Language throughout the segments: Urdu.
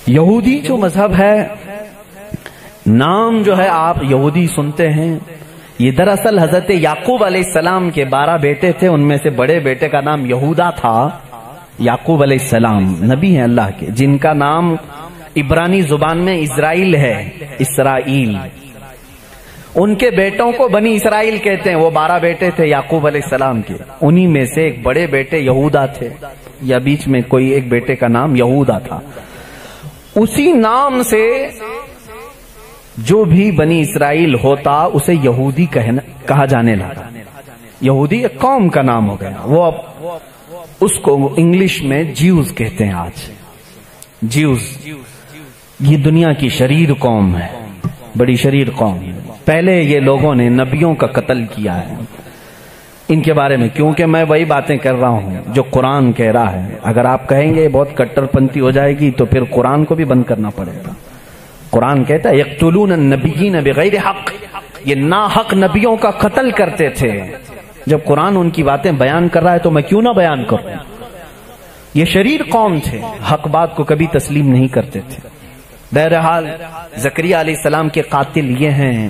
یہودی جو مذہب ہے، نام جو ہے آپ یہودی سنتے ہیں، یہ دراصل حضرت یعقوب علیہ السلام کے 12 بیٹے تھے، ان میں سے بڑے بیٹے کا نام یہودا تھا۔ یعقوب علیہ السلام نبی ہیں اللہ کے، جن کا نام عبرانی زبان میں اسرائیل ہے، اسرائیل۔ ان کے بیٹوں کو بنی اسرائیل کہتے ہیں، وہ 12 بیٹے تھے یعقوب علیہ السلام کے، انہی میں سے ایک بڑے بیٹے یہودا تھے، یا بیچ میں کوئی ایک بیٹے کا نام یہودا تھا۔ اسی نام سے جو بھی بنی اسرائیل ہوتا اسے یہودی کہا جانے لگا۔ یہودی ایک قوم کا نام ہو گیا، وہ اب اس کو انگلش میں جیوز کہتے ہیں آج۔ جیوز یہ دنیا کی شریر قوم ہے، بڑی شریر قوم ہے۔ پہلے یہ لوگوں نے نبیوں کا قتل کیا ہے۔ ان کے بارے میں کیونکہ میں وہی باتیں کر رہا ہوں جو قرآن کہہ رہا ہے، اگر آپ کہیں گے بہت کٹر پنتھی ہو جائے گی تو پھر قرآن کو بھی بند کرنا پڑے گا۔ قرآن کہتا ہے یقتلون النبیین بغیر حق، یہ ناحق نبیوں کا قتل کرتے تھے۔ جب قرآن ان کی باتیں بیان کر رہا ہے تو میں کیوں نہ بیان کروں؟ یہ شریر قوم تھے، حق بات کو کبھی تسلیم نہیں کرتے تھے۔ بہرحال زکریا علیہ السلام کے قاتل یہ ہیں،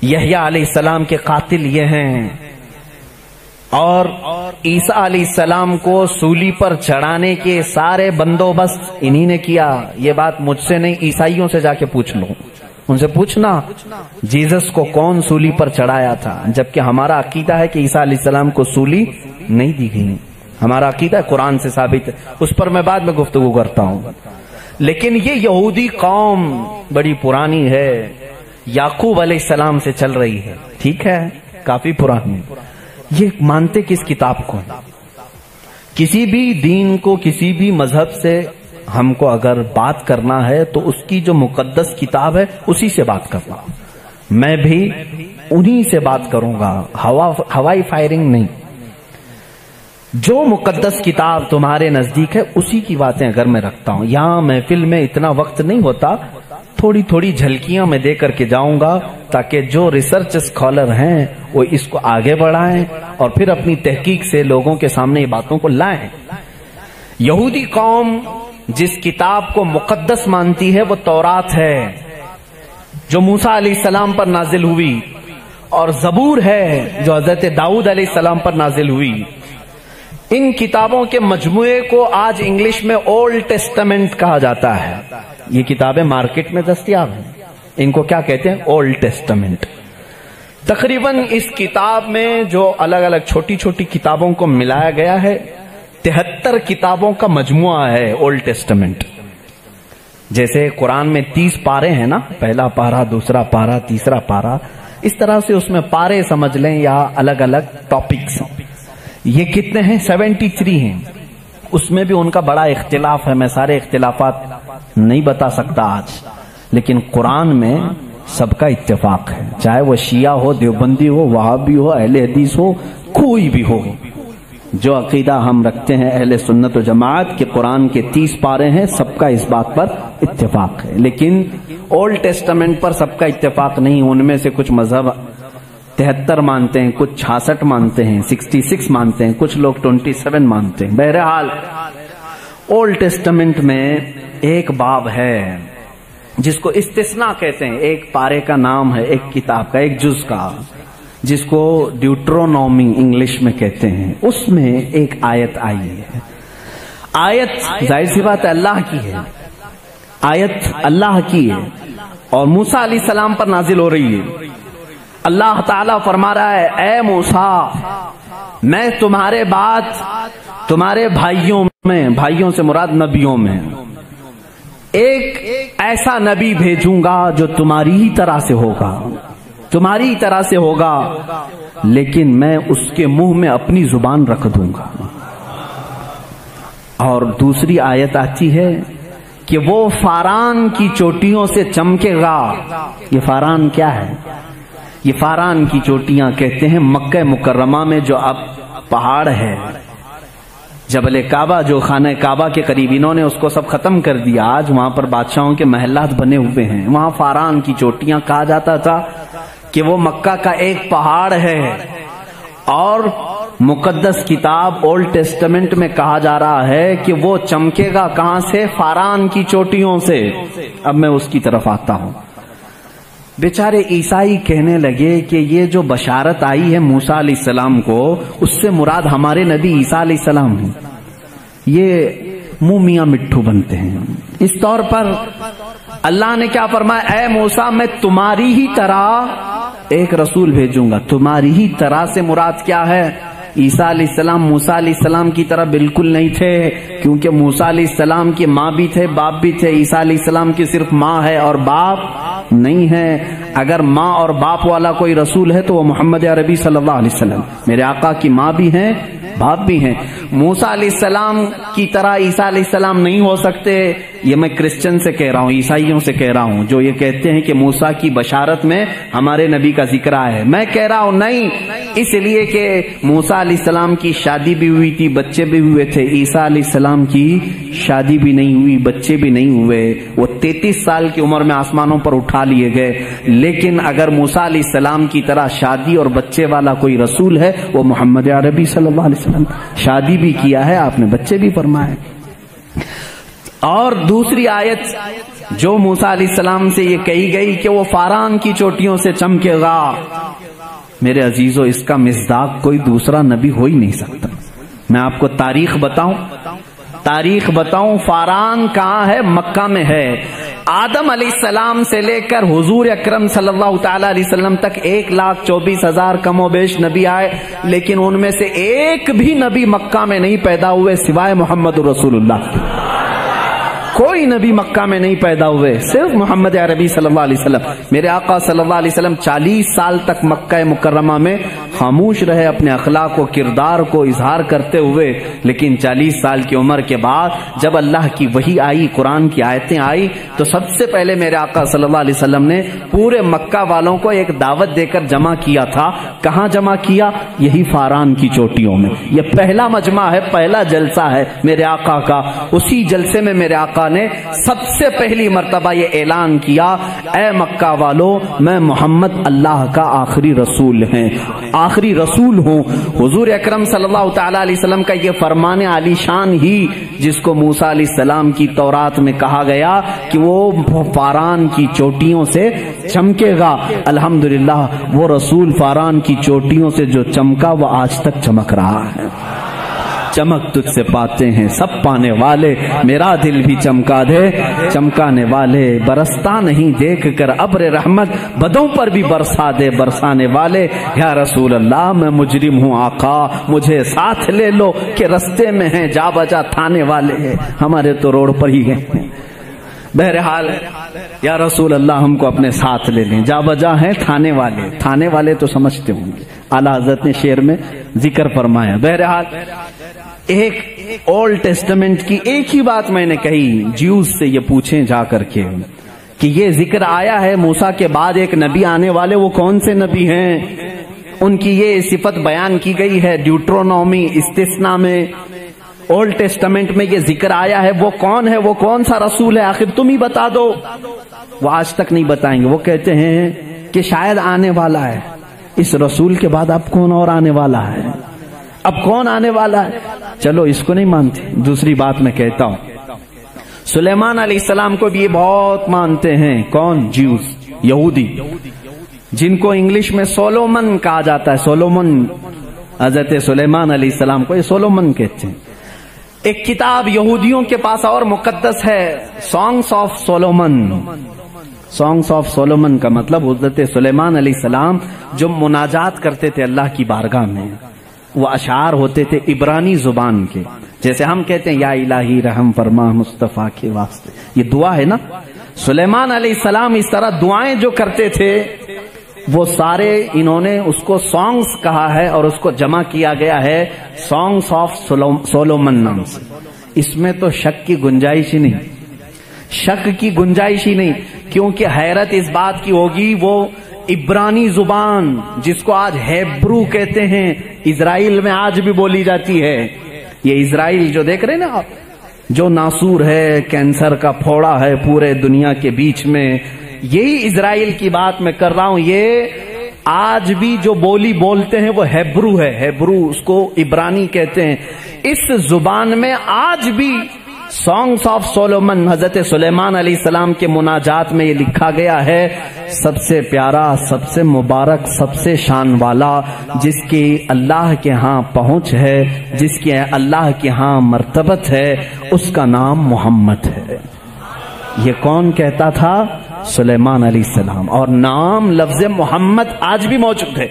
یحییٰ علیہ السلام کے قاتل یہ ہیں، اور عیسیٰ علیہ السلام کو سولی پر چڑھانے کے سارے بندوبست انہی نے کیا۔ یہ بات مجھ سے نہیں، عیسائیوں سے جا کے پوچھ لو، ان سے پوچھنا جیزس کو کون سولی پر چڑھایا تھا، جبکہ ہمارا عقیدہ ہے کہ عیسیٰ علیہ السلام کو سولی نہیں دی گئی۔ ہمارا عقیدہ قرآن سے ثابت ہے، اس پر میں بعد میں گفتگو کرتا ہوں۔ لیکن یہ یہودی قوم بڑی پرانی ہے، یعقوب علیہ السلام سے چل رہی ہے، ٹھیک ہے، کافی پرانی۔ یہ مانتے کس کتاب کو؟ کسی بھی دین کو، کسی بھی مذہب سے ہم کو اگر بات کرنا ہے تو اس کی جو مقدس کتاب ہے اسی سے بات کرنا۔ میں بھی انہی سے بات کروں گا، ہوائی فائرنگ نہیں۔ جو مقدس کتاب تمہارے نزدیک ہے اسی کی باتیں اگر میں رکھتا ہوں، یہاں محفل میں اتنا وقت نہیں ہوتا، تھوڑی تھوڑی جھلکیاں میں دے کر کے جاؤں گا تاکہ جو ریسرچ اسکالر ہیں وہ اس کو آگے بڑھائیں اور پھر اپنی تحقیق سے لوگوں کے سامنے یہ باتوں کو لائیں۔ یہودی قوم جس کتاب کو مقدس مانتی ہے وہ تورات ہے، جو موسیٰ علیہ السلام پر نازل ہوئی، اور زبور ہے جو حضرت داؤد علیہ السلام پر نازل ہوئی۔ ان کتابوں کے مجموعے کو آج انگلش میں اولڈ ٹیسٹمنٹ کہا جاتا ہے۔ یہ کتابیں مارکیٹ میں دستیاب ہیں، ان کو کیا کہتے ہیں؟ Old testament. تقریباً اس کتاب میں جو الگ الگ چھوٹی چھوٹی کتابوں کو ملایا گیا ہے 73 کتابوں کا مجموعہ ہے اولڈ ٹیسٹمنٹ۔ جیسے قرآن میں 30 پارے ہیں نا، پہلا پارا، دوسرا پارا، تیسرا پارا، اس طرح سے اس میں پارے سمجھ لیں یا الگ الگ ٹاپکس۔ یہ کتنے ہیں؟ 73 ہیں۔ اس میں بھی ان کا بڑا اختلاف ہے، میں سارے اختلافات نہیں بتا سکتا آج، لیکن قرآن میں سب کا اتفاق ہے، چاہے وہ شیعہ ہو، دیوبندی ہو، وہابی ہو، اہل حدیث ہو، کوئی بھی ہو۔ جو عقیدہ ہم رکھتے ہیں اہل سنت و جماعت کے قرآن کے 30 پارے ہیں، سب کا اس بات پر اتفاق ہے، لیکن اولڈ ٹیسٹمنٹ پر سب کا اتفاق نہیں۔ ان میں سے کچھ مذہب 73 مانتے ہیں، کچھ 66 مانتے ہیں، 66 مانتے ہیں، کچھ لوگ 27 مانتے ہیں۔ بہرحال اولڈ ٹیسٹمنٹ میں ایک باب ہے جس کو استثناء کہتے ہیں، ایک پارے کا نام ہے، ایک کتاب کا، ایک جز کا، جس کو ڈیوٹرونومی انگلش میں کہتے ہیں۔ اس میں ایک آیت آئی ہے۔ آیت ظاہر سی بات ہے اللہ کی ہے، آیت اللہ کی ہے اور موسیٰ علیہ السلام پر نازل ہو رہی ہے۔ اللہ تعالیٰ فرما رہا ہے، اے موسیٰ، میں تمہارے بعد تمہارے بھائیوں سے مراد نبیوں میں ایک ایسا نبی بھیجوں گا جو تمہاری ہی طرح سے ہوگا، تمہاری ہی طرح سے ہوگا، لیکن میں اس کے منہ میں اپنی زبان رکھ دوں گا۔ اور دوسری آیت آتی ہے کہ وہ فاران کی چوٹیوں سے چمکے گا۔ یہ فاران کیا ہے؟ یہ فاران کی چوٹیاں کہتے ہیں مکہ مکرمہ میں جو اب پہاڑ ہے، جبل کعبہ جو خانہ کعبہ کے قریب، انہوں نے اس کو سب ختم کر دیا، آج وہاں پر بادشاہوں کے محلات بنے ہوئے ہیں۔ وہاں فاران کی چوٹیاں کہا جاتا تھا کہ وہ مکہ کا ایک پہاڑ ہے، اور مقدس کتاب اولڈ ٹیسٹمنٹ میں کہا جا رہا ہے کہ وہ چمکے گا کہاں سے؟ فاران کی چوٹیوں سے۔ اب میں اس کی طرف آتا ہوں۔ بیچارے عیسائی کہنے لگے کہ یہ جو بشارت آئی ہے موسیٰ علیہ السلام کو، اس سے مراد ہمارے نبی عیسیٰ علیہ السلام ہیں۔ یہ منہ میاں مٹھو بنتے ہیں۔ اس طور پر اللہ نے کیا فرمایا؟ اے موسیٰ میں تمہاری ہی طرح ایک رسول بھیجوں گا۔ تمہاری ہی طرح سے مراد کیا ہے؟ عیسیٰ علیہ السلام موسیٰ علیہ السلام کی طرح بالکل نہیں تھے، کیونکہ موسیٰ علیہ السلام کی ماں بھی تھے، باپ بھی تھے۔ عیسیٰ علیہ السلام کی صرف ماں ہے اور باپ نہیں ہے۔ اگر ماں اور باپ والا کوئی رسول ہے تو وہ محمد عربی صلی اللہ علیہ وسلم، میرے آقا کی ماں بھی ہیں باپ بھی ہیں۔ موسیٰ علیہ السلام کی طرح عیسیٰ علیہ السلام نہیں ہو سکتے۔ یہ میں کرسچن سے کہہ رہا ہوں، عیسائیوں سے کہہ رہا ہوں، جو یہ کہتے ہیں کہ موسیٰ کی بشارت میں ہمارے نبی کا ذکر آیا ہے۔ میں کہہ رہا ہوں نہیں، اس لیے کہ موسیٰ علیہ السلام کی شادی بھی ہوئی تھی، بچے بھی ہوئے تھے۔ عیسیٰ علیہ السلام کی شادی بھی نہیں ہوئی، بچے بھی نہیں ہوئے۔ وہ 33 سال کی عمر میں آسمانوں پر اٹھا لیے گئے۔ لیکن اگر موسیٰ علیہ السلام کی طرح شادی اور بچے والا کوئی رسول ہے، وہ محمد عربی صلی اللہ علیہ وسلم۔ شادی بھی کیا ہے آپ نے، بچے بھی فرمائے۔ اور دوسری آیت جو موسیٰ علیہ السلام سے یہ کہی گئی کہ وہ فاران کی چوٹیوں سے چمکے گا، میرے عزیزو اس کا مصداق کوئی دوسرا نبی ہو ہی نہیں سکتا۔ میں آپ کو تاریخ بتاؤں، فاران کہاں ہے؟ مکہ میں ہے۔ آدم علیہ السلام سے لے کر حضور اکرم صلی اللہ تعالی علیہ وسلم تک 1,24,000 کم و بیش نبی آئے، لیکن ان میں سے ایک بھی نبی مکہ میں نہیں پیدا ہوئے سوائے محمد رسول اللہ کے۔ کوئی نبی مکہ میں نہیں پیدا ہوئے، صرف محمد عربی صلی اللہ علیہ وسلم۔ میرے آقا صلی اللہ علیہ وسلم 40 سال تک مکہ مکرمہ میں خاموش رہے، اپنے اخلاق و کردار کو اظہار کرتے ہوئے، لیکن 40 سال کی عمر کے بعد جب اللہ کی وحی آئی، قرآن کی آیتیں آئی، تو سب سے پہلے میرے آقا صلی اللہ علیہ وسلم نے پورے مکہ والوں کو ایک دعوت دے کر جمع کیا تھا۔ کہاں جمع کیا؟ یہی فاران کی چوٹیوں میں۔ یہ پہلا مجمع ہے، پہلا جلسہ ہے میرے آقا کا۔ اسی جلسے میں میرے آقا نے سب سے پہلی مرتبہ یہ اعلان کیا، اے مکہ والو، میں محمد اللہ کا آخری رسول ہوں۔ حضور اکرم صلی اللہ تعالی علیہ وسلم کا یہ فرمان عالی شان ہی، جس کو موسیٰ علیہ السلام کی تورات میں کہا گیا کہ وہ فاران کی چوٹیوں سے چمکے گا، الحمدللہ وہ رسول فاران کی چوٹیوں سے جو چمکا وہ آج تک چمک رہا ہے۔ چمک تجھ سے پاتے ہیں سب پانے والے، میرا دل بھی چمکا دے چمکانے والے، برستا نہیں دیکھ کر ابر رحمت، بدوں پر بھی برسا دے برسانے والے۔ یا رسول اللہ میں مجرم ہوں آقا، مجھے ساتھ لے لو کہ رستے میں ہیں جا بجا تھانے والے ہیں، ہمارے تو روڈ پر ہی ہیں۔ بہرحال یا رسول اللہ ہم کو اپنے ساتھ لے لیں، جا بجا ہیں تھانے والے تو سمجھتے ہوں گے، اعلیٰ حضرت نے شعر میں ذکر فرمایا۔ بہرحال ایک اولڈ ٹیسٹمنٹ کی ایک ہی بات میں نے کہی، جیوز سے یہ پوچھیں جا کر کے کہ یہ ذکر آیا ہے موسیٰ کے بعد ایک نبی آنے والے، وہ کون سے نبی ہیں؟ ان کی یہ صفت بیان کی گئی ہے ڈیوٹرونومی استثناء میں، اولڈ ٹیسٹمنٹ میں یہ ذکر آیا ہے، وہ کون ہے، وہ کون سا رسول ہے، آخر تم ہی بتا دو۔ وہ آج تک نہیں بتائیں گے، وہ کہتے ہیں کہ شاید آنے والا ہے، اس رسول کے بعد اب کون اور آنے والا ہے، اب کون آنے والا ہے؟ چلو اس کو نہیں مانتے، دوسری بات میں کہتا ہوں، سلیمان علیہ السلام کو بھی یہ بہت مانتے ہیں۔ کون؟ جیوز، یہودی، جن کو انگلش میں سولومن کہا جاتا ہے۔ سولومن، حضرت سلیمان علیہ السلام کو یہ سولومن کہتے ہیں۔ ایک کتاب یہودیوں کے پاس اور مقدس ہے، songs of Solomon. Songs of Solomon کا مطلب حضرت سلیمان علیہ السلام جو مناجات کرتے تھے اللہ کی بارگاہ میں، وہ اشعار ہوتے تھے عبرانی زبان کے، جیسے ہم کہتے ہیں یا الہی رحم فرما مصطفیٰ کے واسطے، یہ دعا ہے نا۔ سلیمان علیہ السلام اس طرح دعائیں جو کرتے تھے، وہ سارے انہوں نے اس کو سانگس کہا ہے اور اس کو جمع کیا گیا ہے سانگس آف سولومن نام سے۔ اس میں تو شک کی گنجائش ہی نہیں، شک کی گنجائش ہی نہیں، کیونکہ حیرت اس بات کی ہوگی وہ عبرانی زبان جس کو آج ہیبرو کہتے ہیں، اسرائیل میں آج بھی بولی جاتی ہے۔ یہ اسرائیل جو دیکھ رہے نا آپ، جو ناسور ہے، کینسر کا پھوڑا ہے پورے دنیا کے بیچ میں، یہی اسرائیل کی بات میں کر رہا ہوں۔ یہ آج بھی جو بولی بولتے ہیں وہ ہیبرو ہے، ہیبرو اس کو عبرانی کہتے ہیں۔ اس زبان میں آج بھی سانگس آف سولومن، حضرت سلیمان علیہ السلام کے مناجات میں یہ لکھا گیا ہے، سب سے پیارا، سب سے مبارک، سب سے شان والا، جس کی اللہ کے ہاں پہنچ ہے، جس کی اللہ کے ہاں مرتبت ہے، اس کا نام محمد ہے۔ یہ کون کہتا تھا؟ سلیمان علیہ السلام۔ اور نام لفظ محمد آج بھی موجود ہے،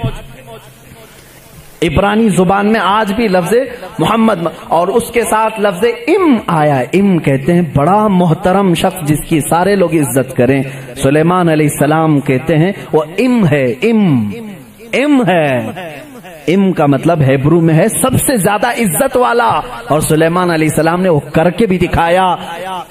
عبرانی زبان میں آج بھی لفظ محمد، اور اس کے ساتھ لفظ ام آیا ہے۔ ام کہتے ہیں بڑا محترم شخص جس کی سارے لوگ عزت کریں، سلیمان علیہ السلام کہتے ہیں وہ ام ہے، ام ہے۔ ام کا مطلب ہیبرو میں ہے سب سے زیادہ عزت والا، اور سلیمان علیہ السلام نے وہ کر کے بھی دکھایا۔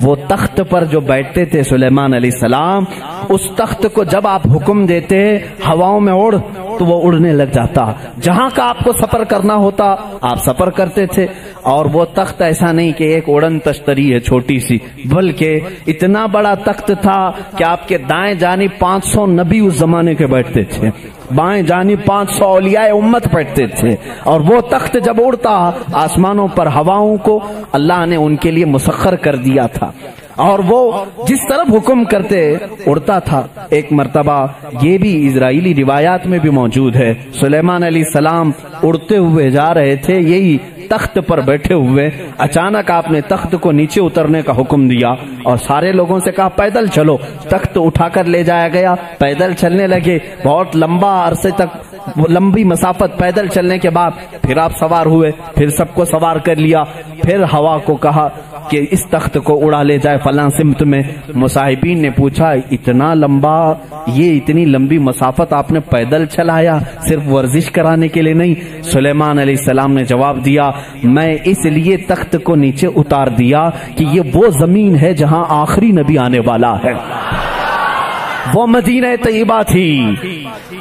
وہ تخت پر جو بیٹھتے تھے سلیمان علیہ السلام، اس تخت کو جب آپ حکم دیتے ہواؤں میں اڑ تو وہ اڑنے لگ جاتا، جہاں کا آپ کو سفر کرنا ہوتا آپ سفر کرتے تھے۔ اور وہ تخت ایسا نہیں کہ ایک اڑن تشتری ہے چھوٹی سی، بلکہ اتنا بڑا تخت تھا کہ آپ کے دائیں جانب 500 نبی اس زمانے کے بیٹھتے تھے، بائیں جانب 500 اولیاء امت بیٹھتے تھے، اور وہ تخت جب اڑتا آسمانوں پر ہواؤں کو اللہ نے ان کے لیے مسخر کر دیا تھا، اور وہ جس طرف حکم کرتے اڑتا تھا۔ ایک مرتبہ یہ بھی اسرائیلی روایات میں بھی موجود ہے، سلیمان علیہ السلام اڑتے ہوئے جا رہے تھے یہی تخت پر بیٹھے ہوئے، اچانک آپ نے تخت کو نیچے اترنے کا حکم دیا اور سارے لوگوں سے کہا پیدل چلو۔ تخت اٹھا کر لے جایا گیا، پیدل چلنے لگے، بہت لمبا عرصے تک لمبی مسافت پیدل چلنے کے بعد پھر آپ سوار ہوئے، پھر سب کو سوار کر لیا، پھر ہوا کو کہا کہ اس تخت کو اڑا لے جائے فلاں سمت میں۔ مصاحبین نے پوچھا اتنا لمبا، یہ اتنی لمبی مسافت آپ نے پیدل چلایا، صرف ورزش کرانے کے لیے نہیں؟ سلیمان علیہ السلام نے جواب دیا میں اس لیے تخت کو نیچے اتار دیا کہ یہ وہ زمین ہے جہاں آخری نبی آنے والا ہے، وہ مدینہ طیبہ تھی،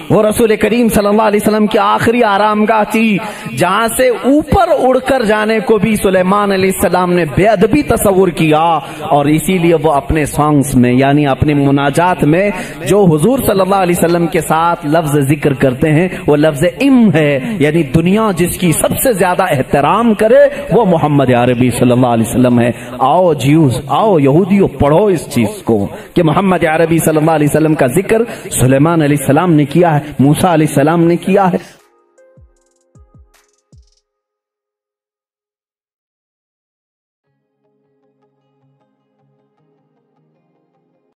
وہ رسول کریم صلی اللہ علیہ وسلم کی آخری آرام گاہ تھی، جہاں سے اوپر اڑ کر جانے کو بھی سلیمان علیہ السلام نے بے ادبی تصور کیا، اور اسی لیے وہ اپنے سانگز میں یعنی اپنے مناجات میں جو حضور صلی اللہ علیہ وسلم کے ساتھ لفظ ذکر کرتے ہیں وہ لفظ ام ہے، یعنی دنیا جس کی سب سے زیادہ احترام کرے وہ محمد عربی صلی اللہ علیہ وسلم ہے۔ آؤ جیوز، آؤ یہودیوں، پڑھو اس چیز کو کہ محمد عربی صلی اللہ علیہ وسلم کا ذکر سلیمان علیہ السلام نے کیا ہے، موسیٰ علیہ السلام نے کیا ہے۔